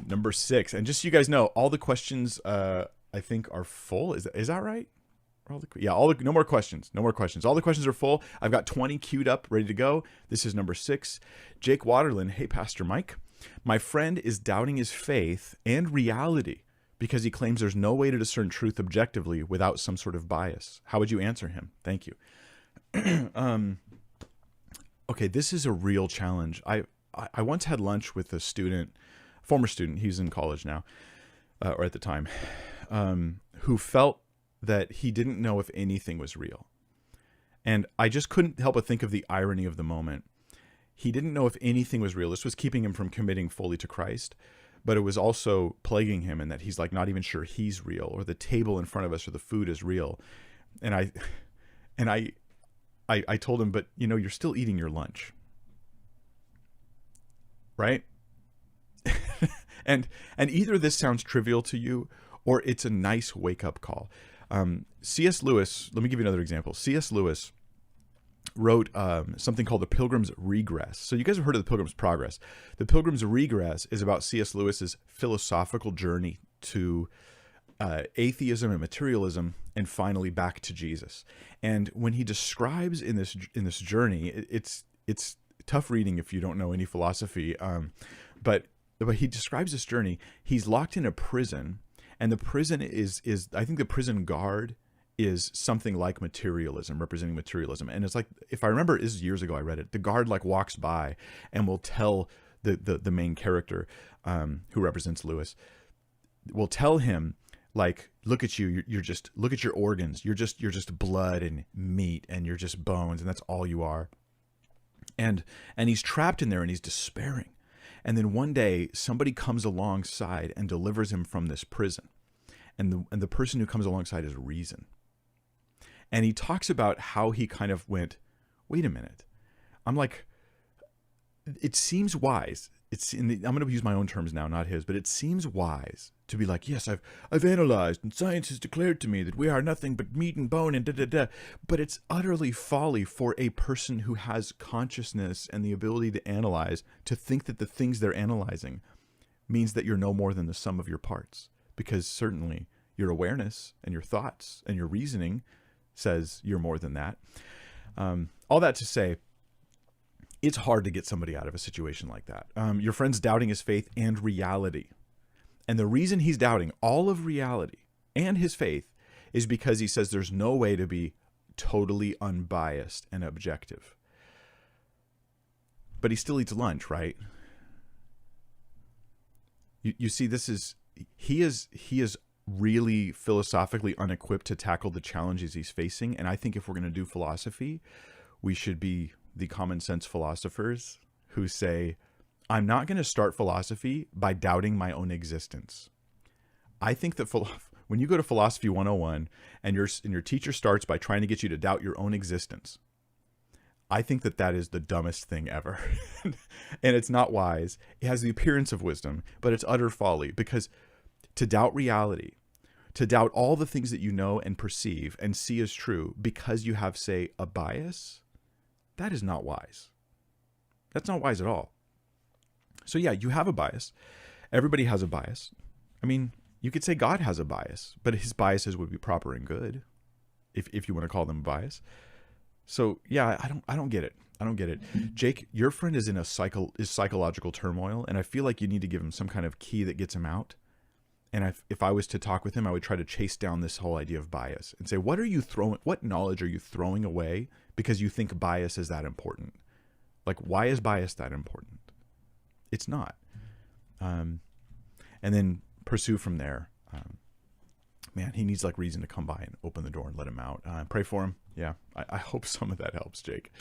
Number 6. And just so you guys know, all the questions I think are full. Is that right? No more questions. No more questions. All the questions are full. I've got 20 queued up, ready to go. This is number 6. Jake Waterland. Hey, Pastor Mike. My friend is doubting his faith and reality because he claims there's no way to discern truth objectively without some sort of bias. How would you answer him? Thank you. Okay, this is a real challenge. I once had lunch with a student, former student, he's in college now, or at the time, who felt that he didn't know if anything was real. And I just couldn't help but think of the irony of the moment. He didn't know if anything was real. This was keeping him from committing fully to Christ, but it was also plaguing him in that he's like not even sure he's real, or the table in front of us or the food is real. And I told him, but you're still eating your lunch, right? and either this sounds trivial to you or it's a nice wake-up call. C.S. Lewis, let me give you another example. C.S. Lewis wrote something called The Pilgrim's Regress. So you guys have heard of The Pilgrim's Progress. The Pilgrim's Regress is about C.S. Lewis's philosophical journey to atheism and materialism, and finally back to Jesus. And when he describes in this journey, it's tough reading if you don't know any philosophy. But he describes this journey. He's locked in a prison, and the prison is I think the prison guard is something like materialism, representing materialism. And it's like, if I remember, this is years ago I read it, the guard like walks by and will tell the main character, who represents Lewis, will tell him, like, look at you, look at your organs, you're just blood and meat, and you're just bones, and that's all you are. And he's trapped in there, and he's despairing. And then one day somebody comes alongside and delivers him from this prison. And the person who comes alongside is reason. And he talks about how he kind of went, wait a minute. I'm like, it seems wise. I'm going to use my own terms now, not his, but it seems wise to be like, yes, I've analyzed, and science has declared to me that we are nothing but meat and bone and da-da-da. But it's utterly folly for a person who has consciousness and the ability to analyze to think that the things they're analyzing means that you're no more than the sum of your parts. Because certainly your awareness and your thoughts and your reasoning says you're more than that. All that to say, it's hard to get somebody out of a situation like that. Your friend's doubting his faith and reality. And the reason he's doubting all of reality and his faith is because he says there's no way to be totally unbiased and objective. But he still eats lunch, right? You see, he is really philosophically unequipped to tackle the challenges he's facing. And I think if we're going to do philosophy, we should be the common sense philosophers who say, I'm not going to start philosophy by doubting my own existence. I think that when you go to Philosophy 101 and your teacher starts by trying to get you to doubt your own existence, I think that is the dumbest thing ever. And it's not wise. It has the appearance of wisdom, but it's utter folly, because to doubt reality, to doubt all the things that you know and perceive and see as true because you have, say, a bias, that is not wise. That's not wise at all. So yeah, you have a bias. Everybody has a bias. I mean, you could say God has a bias, but his biases would be proper and good, if you want to call them a bias. So yeah, I don't get it. I don't get it. Jake, your friend is in psychological turmoil, and I feel like you need to give him some kind of key that gets him out. And if I was to talk with him, I would try to chase down this whole idea of bias and say, what knowledge are you throwing away because you think bias is that important? Like, why is bias that important? It's not. And then pursue from there. Man, he needs like reason to come by and open the door and let him out. Pray for him. Yeah, I hope some of that helps, Jake.